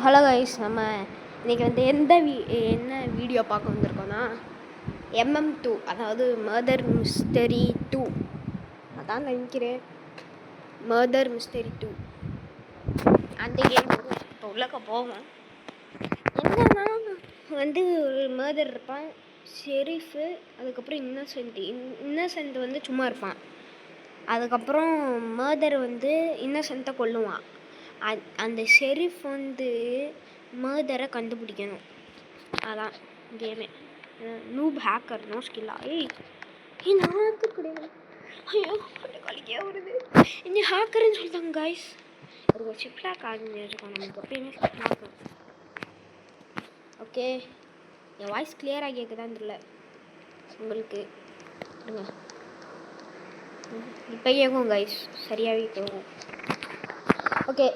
Hello guys, நம்ம இன்றைக்கி வந்து என்ன வீடியோ பார்க்க வந்திருக்கோன்னா MM2, அதாவது மர்டர் மிஸ்டரி 2. அதான் நினைக்கிறேன், மர்டர் மிஸ்டரி 2 அந்த கேம். இப்போ உள்ளக்க போவோம். என்னன்னா வந்து ஒரு மர்டர் இருப்பான், ஷெரீஃபு, அதுக்கப்புறம் இன்னசென்ட் வந்து சும்மா இருப்பான். அதுக்கப்புறம் மர்டர் வந்து இன்னசென்ட்டை கொல்லுவான். அந்த ஷெரீஃப் வந்து மர்டரை கண்டுபிடிக்கணும். அதான் கேமே. நூப் ஹேக்கர், நோ ஸ்கில்லா. நான் ஹேக்கர் கிடையாது. ஐயோ கலிக்கே வருது. இன்னும் ஹேக்கர்னு சொல்லிட்டாங்க கைஸ். ஒரு ஷிப்லாக் ஆகிருக்கோம் நமக்கு எப்பயுமே ஷிப்லாக். ஓகே, என் வாய்ஸ் கிளியராக கேட்குதான்னு தெரியல உங்களுக்கு. இப்போ கேட்கும் கைஸ், சரியாகவே கேட்கும். ஓகே,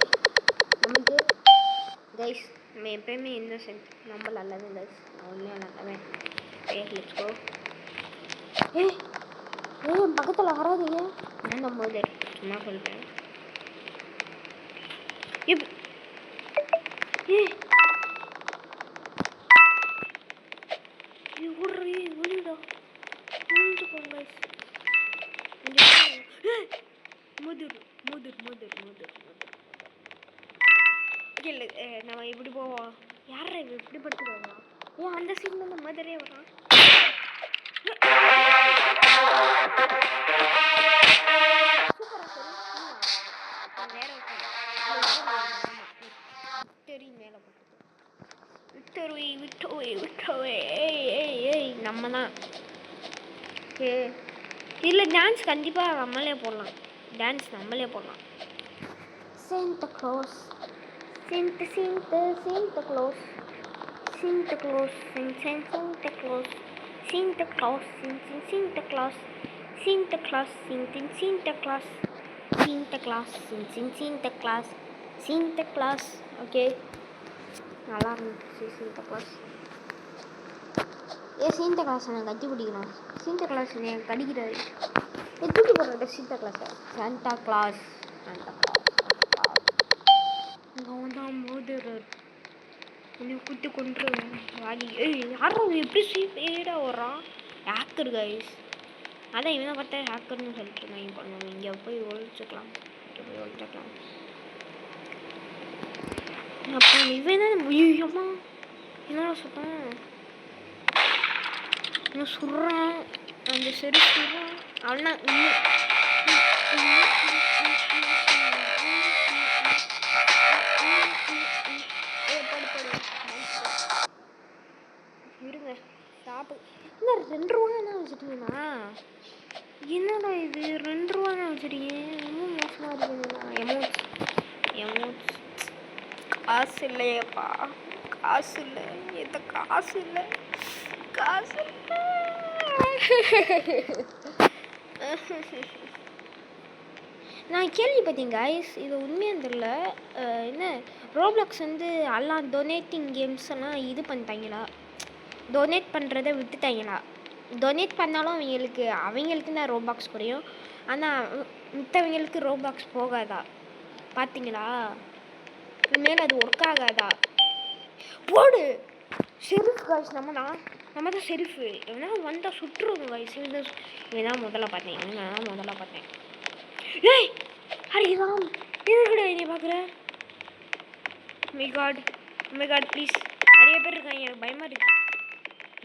நமக்கு கைஸ் நம்ம எப்பயுமே இன்னசென்ட், நம்ம நல்லது கைஸ். நான் உண்மையாக நல்லவன். Let's go. பக்கத்தில் வராதீங்க. நான் நம்போது சும்மா சொல்கிறேன். இல்லை நம்ம இப்படி போவோம். யாரை இப்படி படுத்துக்கலாம்? அந்த சீன்ல இந்த மதரே வரான். நம்ம தான் இதில் டான்ஸ் கண்டிப்பாக நம்மளே போடலாம். Santa Claus, Santa Claus, Santa Claus, Santa Claus, Santa Claus, Santa Claus, Santa Claus, Santa Claus, Santa Claus, Santa Claus, Santa Claus, Santa Claus. Okay, நல்லா இருந்துச்சு Santa Claus. Santa Claus நான் கட்டி பிடிக்கணும். Santa Claus எனக்கு கடிக்கிறாரு. தூக்கி போடுறேன் Santa Claus. Santa Claus, Santa Claus. அவன்தான் மோதிரர். என்னை குத்தி கொண்டுருவேன். யாரும் எப்படி ஸ்பீடாக வர்றான்? Hacker guys. அதான் இவனை பார்த்தா ஹேக்கர்னு சொல்லிட்டு நான் பண்ணுவேன். இங்கே போய் ஒழிச்சுக்கலாம். அப்போ இவன் தான் என்ன சொல்கிறேன், என்ன சொல்கிறேன், அந்த சரி சொல்கிறேன். அவனா இருங்க சாப்பிடு. இல்லை 2 ரூபா தான் வச்சுட்டீங்களா? என்னடா இது 2 ரூபா தான் வச்சுருக்கேன். இன்னும் மோசமாக இருக்குதுண்ணா. எமோட்ஸ் காசு இல்லையப்பா, காசு இல்லை. எந்த காசு இல்லை. நான் கேள்விப்பட்டேன் கைஸ், இது உண்மையாக தெரியல. என்ன ரோப்ளாக்ஸ் வந்து எல்லாம் டொனேட்டிங் கேம்ஸ் எல்லாம் இது பண்ணிட்டாங்களா, டொனேட் பண்ணுறதை விட்டுட்டாங்களா? டொனேட் பண்ணாலும் அவங்களுக்கு தான் ரோபாக்ஸ் குறையும், ஆனால் மித்தவங்களுக்கு ரோபாக்ஸ் போகாதா? பார்த்தீங்களா? இனிமேல் அது ஒர்க் ஆகாதா? போடு ஷெரீஃப் காய்ஸ். நம்ம தான் ஷெரீஃபு. எவனா வந்தால் சுற்றுவோம் காய்ஸ். இவன் முதல்ல பார்த்தேன். ஏய் ஹரிராம், எதுக்குடா என்னை பார்க்குற? My God please. நிறைய பேர் இருக்காங்க, எனக்கு பயமாக இருக்கு.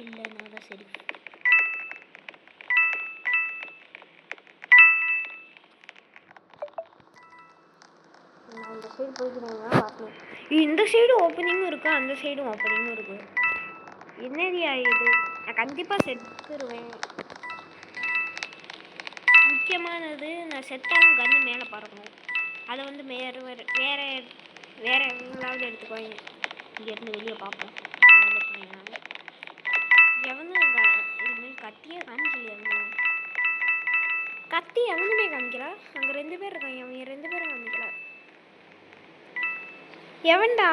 இல்லை, நான் தான் ஷெரீஃப். நான் இந்த சைடு போய்க்கிறேன்னா பார்க்கணும். இந்த சைடு ஓப்பனிங்கும் இருக்குது, அந்த சைடும் ஓப்பனிங்கும் இருக்குது. என்னது ஆகிடுது? நான் கண்டிப்பாக செத்துருவேன். முக்கியமானது, நான் செத்தாலும் கன்று மேலே பறக்கணும். அதை வந்து வேறு எங்களாவது எடுத்துக்குவாங்க. இங்கேருந்து வெளியே பார்ப்போம். எவனும் இதுமாரி கத்தியே காமிக்கலையா? கத்தி எவனுமே காமிக்கிறா? அங்கே 2 பேர் இருக்காங்க, அவங்க 2 பேரும் காமிக்கிறா. எவன்டா?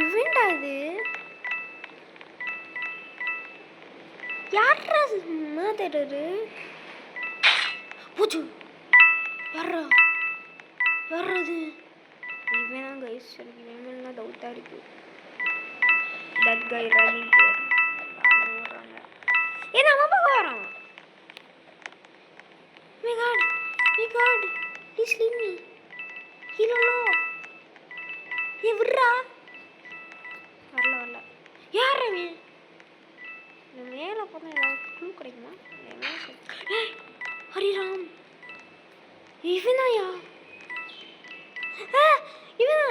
இவன்டா இது? யாரா மர்டரரு? பூச்சு யாரா யாராது இவன் தான் கைஸ். எனக்கு இவன் மேலாம் டவுட்டாக இருக்குது. That guy running here. ஓடுறாங்க. ஏன்னா அவன் பக்கம் வரான். My God please leave me. ஹீரோலோ விட்றா. வரல யார் அவன்? மேலே போனால் ஏதாவது க்ளூ கிடைக்குமா? ஹரிராம் இவனாயா? இவனா?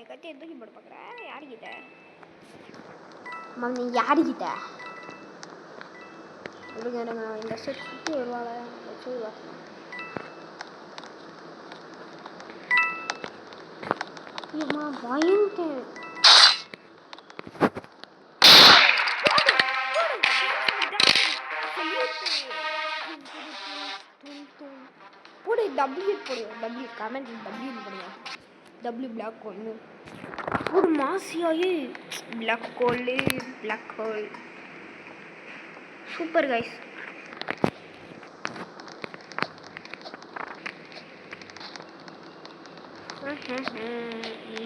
கத்தியை தூக்கி போட பார்க்குற யாருக்கிட்ட? நீ யாருக்கிட்ட? இருங்க இந்த செட் சுற்றி வருவாங்க. சொல்லுவா ஏம்மா பயந்துட்டேன். போடு டபிள்யூ போடு. டபிள்யூ கமெண்ட் டபிள்யூ போடுங்க. டபிள்யூ பிளாக் ஒன்று ஒரு மாசியாயே. Black hole super guys.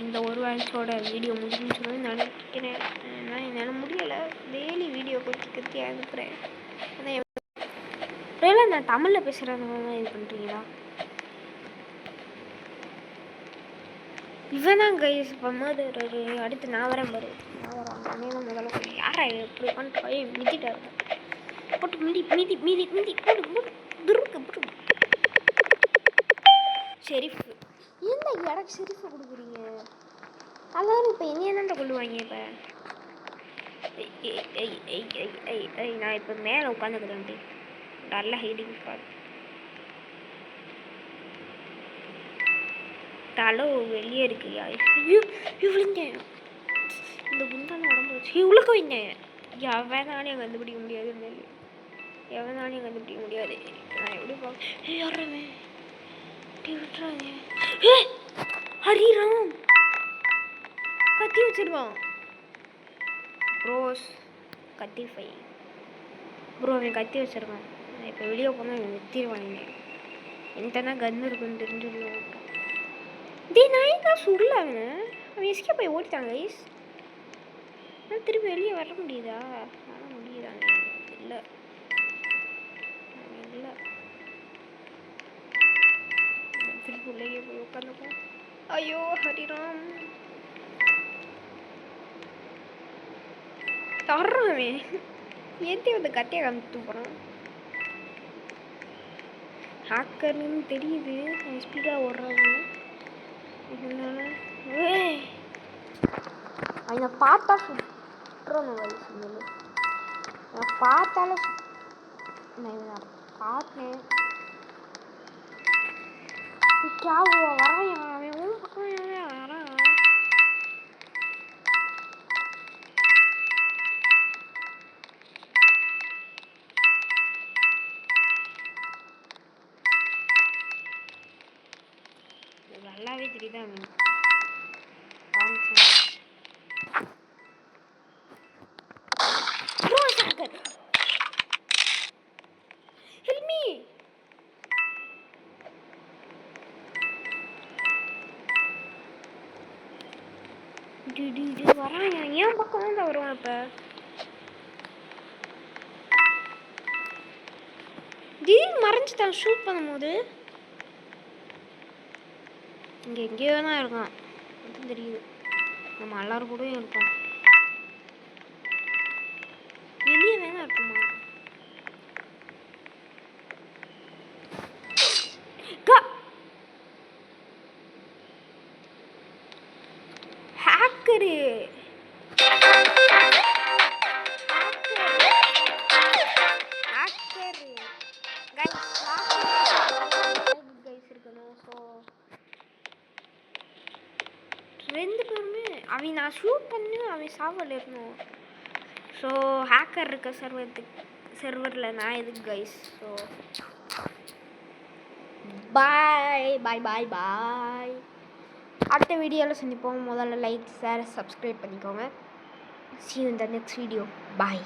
இந்த ஒரு வாய்ஸோட வீடியோ முடிஞ்சுன்னு நினைக்கிறேன். ஏன்னா என்னால் முடியலை. டெய்லி வீடியோ கத்தி அனுப்புகிறேன். ஆனால் நான் தமிழில் பேசுகிறேன். இது பண்ணுறீங்களா? இவன் தான் கைஸ் மர்டரரு. அடுத்து நான் வரேன் பாரு. நான் வரேன் முதல்ல யாரா எப்படி பண்ணிட்டு மிதிட்டாரு. போட்டு மீதி போட்டு துருக்கு. ஷெரீஃப் என்ன எனக்கு ஷெரீஃபை கொடுக்குறீங்க? எல்லாரும் இப்போ என்னென்ன கொள்ளுவாங்க? இப்போ நான் இப்போ மேலே உட்காந்துக்கிறேன். நல்ல ஹைடிங் ஸ்பாட். தலை வெளியே இருக்கு. இவ்வளோங்க இந்த குண்டான உடம்பு வச்சு இவ்வளோக்கு வைங்க. எவனாலையும் கண்டுபிடிக்க முடியாது. எவனாலையும் கண்டுபிடிக்க முடியாது. நான் எப்படி பார்க்க யாருமே விட்டுறாங்க. ஹரிராம் கத்தி வச்சிருக்கான். ப்ரோஸ் கத்தி ஃபை ப்ரோ அவன் கத்தி வச்சிருக்கான். நான் இப்போ வெளியே போனால் அவன் வெத்திடுவாங்க. என்கிட்ட கன்று இருக்குன்னு தெரிஞ்சுருவோம். நான் தான் சுடல. அவன் எஸ்கே போய் ஓடிட்டாங்க கைஸ். நான் திருப்பி வெளியே வர முடியுதா? வர முடியுதாங்க? இல்லை திருப்பி உள்ளே போய் உட்காந்துப்போம். ஐயோ ஹரிராம் தர்றான். ஏற்றி வந்து கத்தியை காமிட்டு போகிறான். ஹேக்கர்னு தெரியுது. ஸ்பீடாக ஓடுறாங்க. இதனால அவனை பார்த்தா சுட்டுறணும் வயசு. நான் பார்த்தாலும் நான் பார்த்தேன். வரான் அவன் ஊர் பக்கம் வரான். நல்லாவே தெரியுது அவன் வரான். ஏன் பக்கம் தான் வருவான். இப்போ திடீர்னு மறைஞ்சிட்டான் ஷூட் பண்ணும்போது. இங்கே எங்கேயோ தான் இருக்கான். அது தெரியுது. நம்ம எல்லாரும் கூட இருப்போம். வெளியே வேணா இருக்குமா? ஹேக்கரு ரெண்டு பேருமே அவன் நான் ஷூட் பண்ணி அவன் சாவல் இருக்கணும். ஸோ ஹேக்கர் இருக்க சர்வரில் நான் எதுக்கு கைஸ்? So bye. அடுத்த வீடியோவில் சந்திப்போம். முதல்ல லைக் ஷேர் சப்ஸ்கிரைப் பண்ணிக்கோங்க. See you in the next video. Bye.